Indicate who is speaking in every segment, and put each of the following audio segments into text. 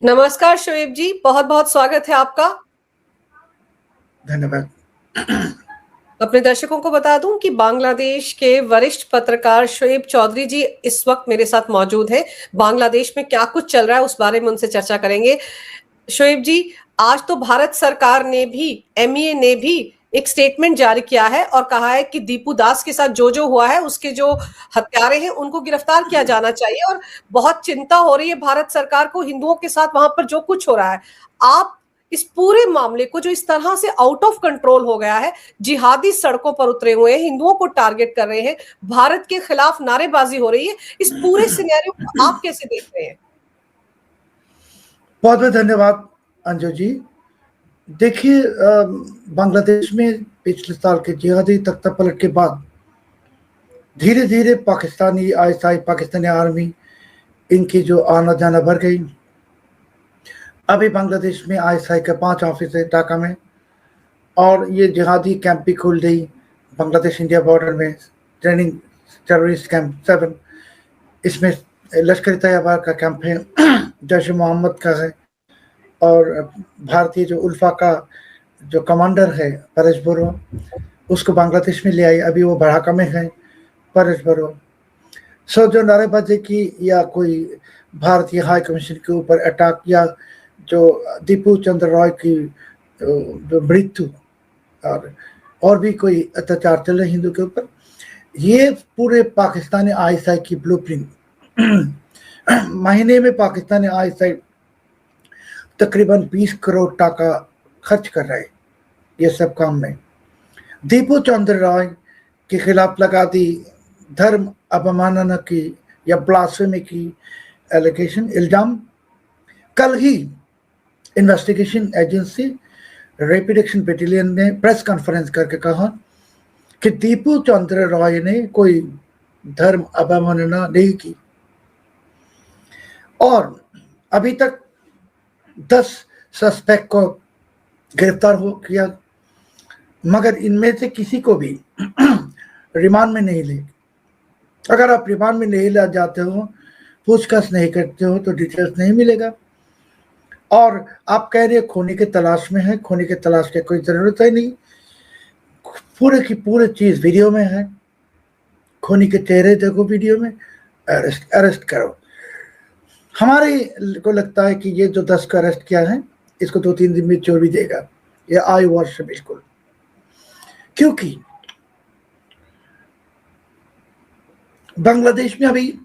Speaker 1: नमस्कार शोएब जी, बहुत बहुत स्वागत है आपका।
Speaker 2: धन्यवाद।
Speaker 1: अपने दर्शकों को बता दूं कि बांग्लादेश के वरिष्ठ पत्रकार शोएब चौधरी जी इस वक्त मेरे साथ मौजूद हैं। बांग्लादेश में क्या कुछ चल रहा है उस बारे में उनसे चर्चा करेंगे। शोएब जी, आज तो भारत सरकार ने भी, एमईए ने भी एक स्टेटमेंट जारी किया है और कहा है कि दीपू दास के साथ जो हुआ है, उसके जो हत्यारे हैं उनको गिरफ्तार किया जाना चाहिए और बहुत चिंता हो रही है भारत सरकार को हिंदुओं के साथ वहां पर जो कुछ हो रहा है। आप इस पूरे मामले को, जो इस तरह से आउट ऑफ कंट्रोल हो गया है, जिहादी सड़कों पर उतरे हुए हैं, हिंदुओं को टारगेट कर रहे हैं, भारत के खिलाफ नारेबाजी हो रही है, इस पूरे सिनेरियो को आप कैसे देख रहे हैं?
Speaker 2: बहुत बहुत धन्यवाद अंजू जी। देखिए, बांग्लादेश में पिछले साल के जिहादी तख्ता पलट के बाद धीरे धीरे पाकिस्तानी आईएसआई, पाकिस्तानी आर्मी, इनकी जो आना जाना बढ़ गई। अभी बांग्लादेश में आईएसआई का 5 ऑफिस है ढाका में, और ये जिहादी कैंप भी खोल गई बांग्लादेश इंडिया बॉर्डर में, ट्रेनिंग टेररिस्ट कैंप 7। इसमें लश्कर तैयबा का कैंप है, जैश मोहम्मद का है, और भारतीय जो उल्फा का जो कमांडर है परेश बरो, उसको बांग्लादेश में ले आई। अभी वो ढाका में है परेश बरो। सो जो नारेबाजी की या कोई भारतीय हाई कमीशन के ऊपर अटैक, या जो दीपू चंद्र रॉय की जो मृत्यु और भी कोई अत्याचार चल रहे हिंदू के ऊपर, ये पूरे पाकिस्तानी आईएसआई की ब्लूप्रिंट। महीने में पाकिस्तानी आईएसआई तकरीबन 20 करोड़ टाका खर्च कर रहे ये सब काम में। दीपू चंद्र रॉय के खिलाफ लगा दी धर्म अवमानना की या ब्लास्फेमी की एलिगेशन, इल्जाम। कल ही investigation agency rapid action battalion ने प्रेस कॉन्फ्रेंस करके कहा कि दीपू चंद्र रॉय ने कोई धर्म अवमानना नहीं की, और अभी तक 10 सस्पेक्ट को गिरफ्तार हो किया, मगर इनमें से किसी को भी रिमांड में नहीं ले। अगर आप रिमांड में नहीं ले जाते हो, पूछताछ नहीं करते हो, तो डिटेल्स नहीं मिलेगा। और आप कह रहे हो खोने की तलाश में है, खोने की तलाश की कोई जरूरत है नहीं, पूरे की पूरे चीज वीडियो में है। खोने के चेहरे देखो वीडियो में, अरेस्ट करो। हमारे को लगता है कि ये जो 10 का अरेस्ट किया है, इसको 2-3 दिन में छोड़ भी देगा, ये आई वर्ष बिल्कुल। क्योंकि बांग्लादेश में अभी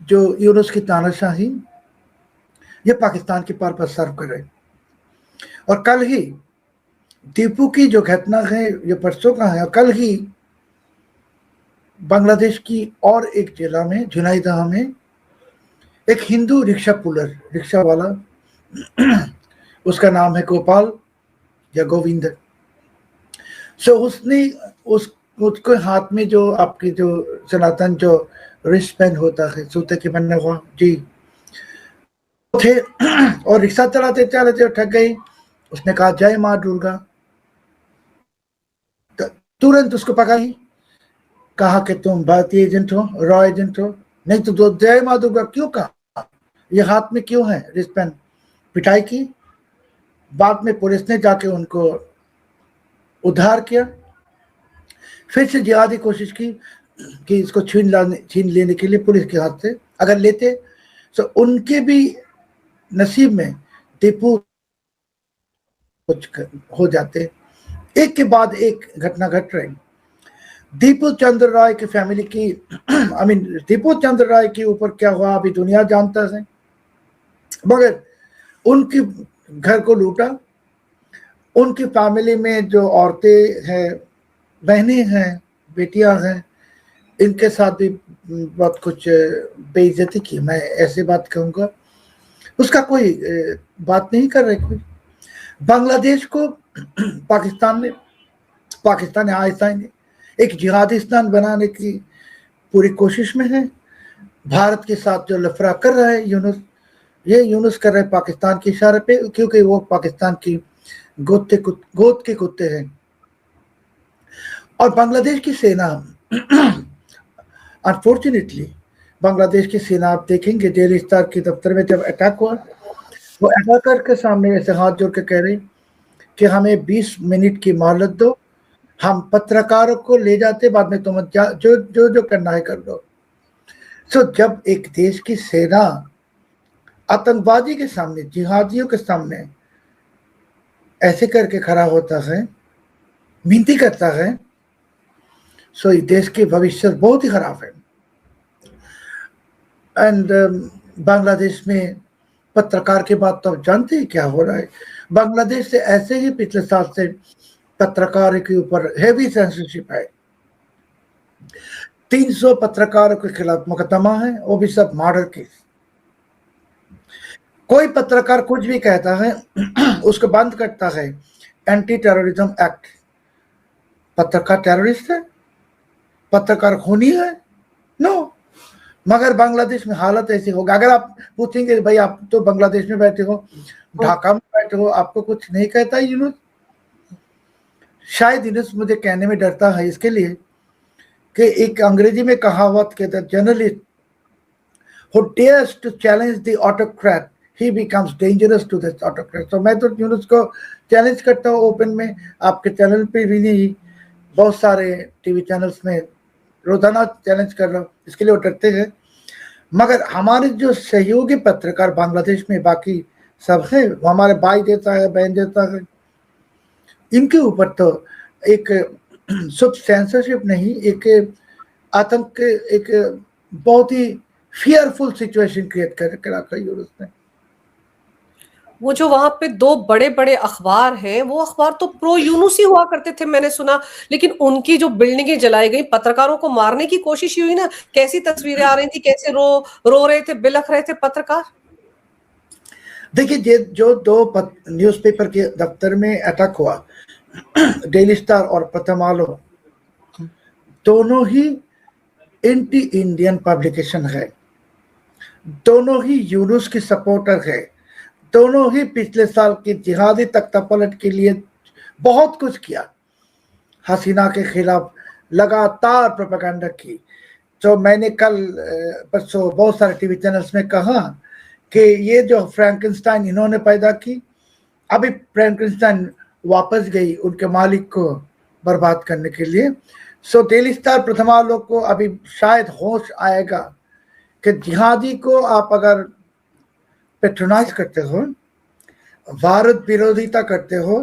Speaker 2: जो यूनुस की तानाशाही, ये पाकिस्तान के पर्पस सर्व कर रहे। और कल ही दीपू की जो घटना है, ये परसों का है, और कल ही बांग्लादेश की और एक जिला में, झुनाइदह में, एक हिंदू रिक्शा पुलर, रिक्शा वाला, उसका नाम है गोपाल या गोविंद। सो उसने उसके हाथ में जो आपकी जो सनातन जो रिस्ट बैंड होता है, सूते के बना हुआ जी, थे, और रिक्शा चलाते चलाते ठग गई। उसने कहा जय माँ दुर्गा, तुरंत उसको पकड़ी, कहा कि तुम भारतीय एजेंट हो, रॉ एजेंट हो। नहीं तो जय माँ दुर्गा क्यों कहा, ये हाथ में क्यों है रिस्टबैंड। पिटाई की। बाद में पुलिस ने जाके उनको उद्धार किया। फिर से जिहादी कोशिश की कि इसको छीन लेने के लिए पुलिस के हाथ से, अगर लेते तो उनके भी नसीब में दीपू कुछ हो जाते। एक के बाद एक घटना घट रही। दीपू चंद्र राय की फैमिली की दीपू चंद्र राय के ऊपर क्या हुआ अभी दुनिया जानता है, मगर उनके घर को लूटा। उनकी फैमिली में जो औरतें हैं, बहनें हैं, बेटियां हैं, इनके साथ भी बहुत कुछ बेइज्जती की, मैं ऐसे बात कहूँगा। उसका कोई बात नहीं कर रहे कोई। बांग्लादेश को पाकिस्तान आईएसआई ने एक जिहादिस्तान बनाने की पूरी कोशिश में है। भारत के साथ जो लफड़ा कर रहा है यूनुस कर रहे हैं पाकिस्तान के इशारे पे, क्योंकि वो पाकिस्तान की गोद के कुत्ते हैं। और बांग्लादेश की सेना अनफॉर्चुनेटली, बांग्लादेश की सेना आप देखेंगे डेली स्टार के दफ्तर में जब अटैक हुआ, वो एटाकर के सामने ऐसे हाथ जोड़ के कह रहे कि हमें 20 मिनट की मोहलत दो, हम पत्रकारों को ले जाते, बाद में तुम जो जो जो करना है कर दो। सो जब एक देश की सेना आतंकवादी के सामने, जिहादियों के सामने ऐसे करके खड़ा होता है, मिनती करता है, सो इस देश के भविष्य बहुत ही खराब है। एंड बांग्लादेश में पत्रकार की बात तो आप जानते हैं क्या हो रहा है। बांग्लादेश से ऐसे ही पिछले साल से पत्रकारों के ऊपर हेवी सेंसरशिप है। 300 पत्रकारों के खिलाफ मुकदमा है, वो भी सब मर्डर केस। कोई पत्रकार कुछ भी कहता है उसको बंद करता है एंटी टेररिज्म एक्ट। पत्रकार टेररिस्ट है? पत्रकार खूनी है? नो। मगर बांग्लादेश में हालत ऐसी होगा। अगर आप पूछेंगे भाई आप तो बांग्लादेश में बैठे हो, ढाका में बैठे हो, आपको कुछ नहीं कहता है यूनुस? शायद यूनुस मुझे कहने में डरता है इसके लिए कि एक अंग्रेजी में कहावत कहता है, journalist who dares to challenge the autocrat he becomes dangerous to this autocrat। तो मैं तो यूनुस को चैलेंज करता हूँ ओपन में, आपके चैनल पे भी नहीं, बहुत सारे टीवी चैनल्स में रोजाना चैलेंज कर रहा हूँ, इसके लिए वो डरते हैं। मगर हमारे जो सहयोगी पत्रकार बांग्लादेश में बाकी सब है, हमारे भाई देता है, बहन देता है, इनके ऊपर तो एक शुद्ध सेंसरशिप नहीं, एक आतंक, एक बहुत ही फियरफुल सिचुएशन क्रिएट कर रखा है यूरोप ने।
Speaker 1: वो जो वहां पे दो बड़े बड़े अखबार हैं, वो अखबार तो प्रो यूनुस ही हुआ करते थे, मैंने सुना, लेकिन उनकी जो बिल्डिंगें जलाई गई, पत्रकारों को मारने की कोशिश हुई ना, कैसी तस्वीरें आ रही थी, कैसे रो रहे थे, बिलख रहे थे पत्रकार।
Speaker 2: देखिए जो दो न्यूज़पेपर के दफ्तर में अटैक हुआ, डेली स्टार और प्रथम आलो, दोनों ही एंटी इंडियन पब्लिकेशन है, दोनों ही यूनुस की सपोर्टर है, दोनों ही पिछले साल की जिहादी तख्तापलट के लिए बहुत कुछ किया, हसीना के खिलाफ लगातार प्रोपेगेंडा की। जो मैंने कल परसों बहुत सारे टीवी चैनल्स में कहा कि ये जो फ्रैंकेनस्टाइन इन्होंने पैदा की, अभी फ्रैंकेनस्टाइन वापस गई उनके मालिक को बर्बाद करने के लिए। सो डेली स्टार प्रथमा लोग को अभी शायद होश आएगा कि जिहादी को आप अगर पेट्रोनाइज करते हो, भारत विरोधिता करते हो,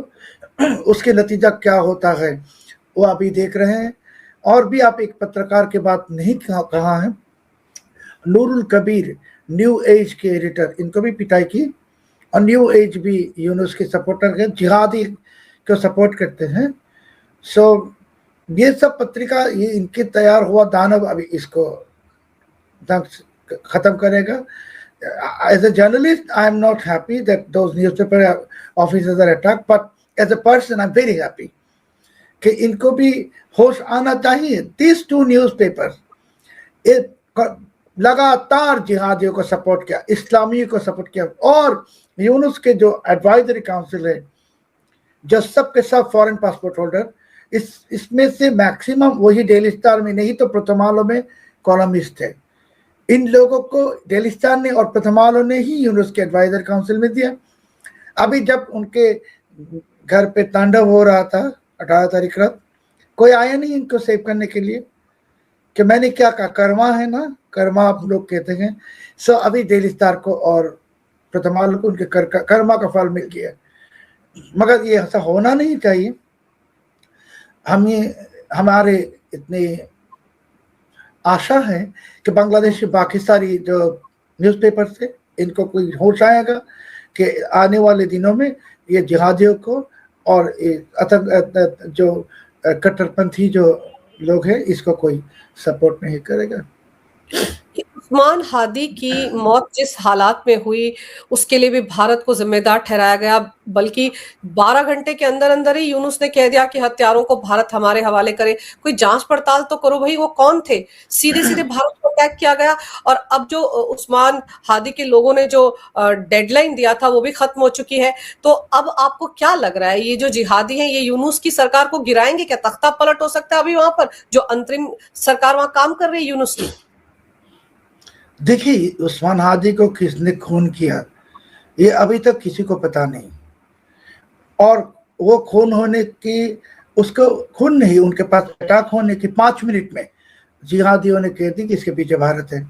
Speaker 2: उसके नतीजा क्या होता है वो अभी देख रहे हैं। और भी आप एक पत्रकार के बात नहीं कहा है, नूरुल कबीर न्यू एज के एडिटर, इनको भी पिटाई की, और न्यू एज भी यूनुस के सपोर्टर है, जिहादी को सपोर्ट करते हैं। सो ये सब पत्रिका, ये इनके तैयार हुआ दानव अभी इसको खत्म करेगा। As a journalist, I am not happy that those newspaper officers are attacked, but as a person, I'm very happy कि इनको भी होश आना चाहिए। These two newspapers लगातार जिहादियों को सपोर्ट किया, इस्लामियों को सपोर्ट किया, और यूनुस के जो एडवाइजरी काउंसिल है, जो सब के सब फॉरेन पासपोर्ट होल्डर, इसमें से मैक्सिमम वही डेली स्टार में नहीं तो प्रथमालो में कॉलमिस्ट है। इन लोगों को डेली स्टार ने और प्रथमालो ने ही यूनुस के एडवाइजर काउंसिल में दिया। अभी जब उनके घर पे तांडव हो रहा था 18 तारीख रात, कोई आया नहीं इनको सेव करने के लिए कि मैंने क्या कहा, कर्मा है ना, कर्मा आप लोग कहते हैं। सो अभी डेली स्टार को और प्रथमालो को उनके कर्मा का फल मिल गया, मगर ये ऐसा होना नहीं चाहिए। हमारे इतनी आशा है कि बांग्लादेश की बाकी सारी जो न्यूज़पेपर से इनको कोई होश आएगा कि आने वाले दिनों में ये जिहादियों को और जो कट्टरपंथी जो लोग हैं इसको कोई सपोर्ट नहीं करेगा।
Speaker 1: उस्मान हादी की मौत जिस हालात में हुई, उसके लिए भी भारत को जिम्मेदार ठहराया गया, बल्कि 12 घंटे के अंदर अंदर ही यूनुस ने कह दिया कि हत्यारों को भारत हमारे हवाले करे। कोई जांच पड़ताल तो करो भाई, वो कौन थे? सीधे सीधे भारत को अटैक किया गया। और अब जो उस्मान हादी के लोगों ने जो डेडलाइन दिया था वो भी खत्म हो चुकी है। तो अब आपको क्या लग रहा है, ये जो जिहादी हैं ये यूनुस की सरकार को गिराएंगे क्या? तख्ता पलट हो सकता है अभी वहां पर, जो अंतरिम सरकार वहां काम कर रही है यूनुस की?
Speaker 2: देखिए, उस्मान हादी को किसने खून किया ये अभी तक किसी को पता नहीं। और वो खून होने की, उसको खून नहीं, उनके पास अटैक होने की 5 मिनट में जिहादियों ने कह दी कि इसके पीछे भारत है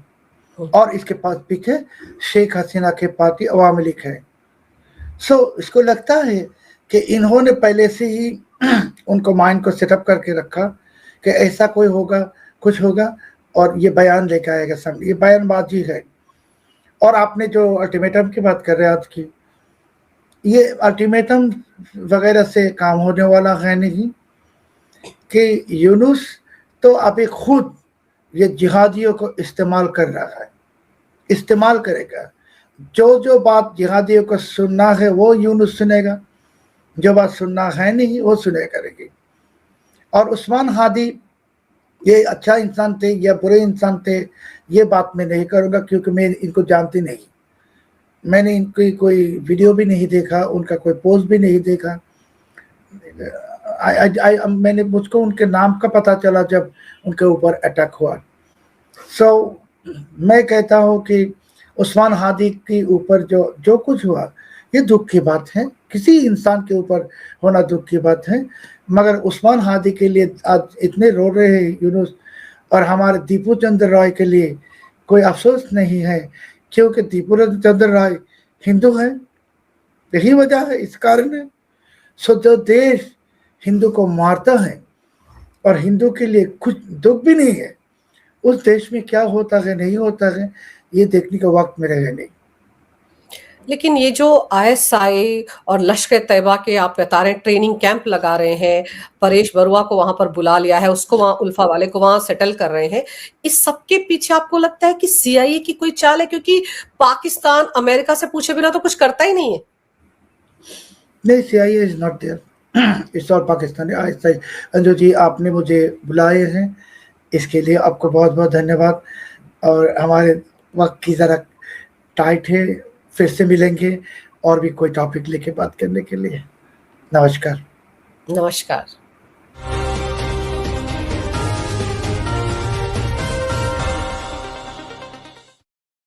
Speaker 2: और इसके पास पीछे शेख हसीना के पार्टी अवामी लीग है। सो इसको लगता है कि इन्होंने पहले से ही उनको माइंड को सेटअप करके रखा कि ऐसा कोई होगा, कुछ होगा और ये बयान लेकर आएगा सामने। ये बयानबाजी है। और आपने जो अल्टीमेटम की बात कर रहे हैं आज की, ये अल्टीमेटम वगैरह से काम होने वाला है नहीं कि यूनुस तो अभी खुद ये जिहादियों को इस्तेमाल कर रहा है, इस्तेमाल करेगा। जो बात जिहादियों को सुनना है वो यूनुस सुनेगा, जो बात सुनना है नहीं वो सुने करेगी। और उस्मान हादी ये अच्छा इंसान थे या बुरे इंसान थे, ये बात मैं नहीं करूँगा क्योंकि मैं इनको जानती नहीं। मैंने इनकी कोई वीडियो भी नहीं देखा, उनका कोई पोस्ट भी नहीं देखा। मैंने मुझको उनके नाम का पता चला जब उनके ऊपर अटैक हुआ। सो मैं कहता हूँ कि उस्मान हादी के ऊपर जो कुछ हुआ ये दुख की बात है, किसी इंसान के ऊपर होना दुख की बात है। मगर उस्मान हादी के लिए आज इतने रो रहे हैं यूनुस, और हमारे दीपू चंद्र रॉय के लिए कोई अफसोस नहीं है क्योंकि दीपू चंद्र रॉय हिंदू है, यही वजह है, इस कारण है। सो जो देश हिंदू को मारता है और हिंदू के लिए कुछ दुख भी नहीं है, उस देश में क्या होता है नहीं होता है ये देखने का वक्त में रहे नहीं।
Speaker 1: लेकिन ये जो आईएसआई और लश्कर तैयबा के आप बता रहे हैं ट्रेनिंग कैंप लगा रहे हैं, परेश बरुआ को वहां पर बुला लिया है, उसको वहां उल्फा वाले को वहां सेटल कर रहे हैं, इस सब के पीछे आपको लगता है कि सीआईए की कोई चाल है? क्योंकि पाकिस्तान अमेरिका से पूछे बिना तो कुछ करता ही नहीं है।
Speaker 2: नहीं, CIA is not there, it's all Pakistani. ISI. Anju ji, आपने मुझे बुलाए हैं इसके लिए आपको बहुत बहुत धन्यवाद। और हमारे वक्त की ज़रा टाइट है, फिर से मिलेंगे और भी कोई टॉपिक लेके बात करने के लिए। नमस्कार।
Speaker 1: नमस्कार।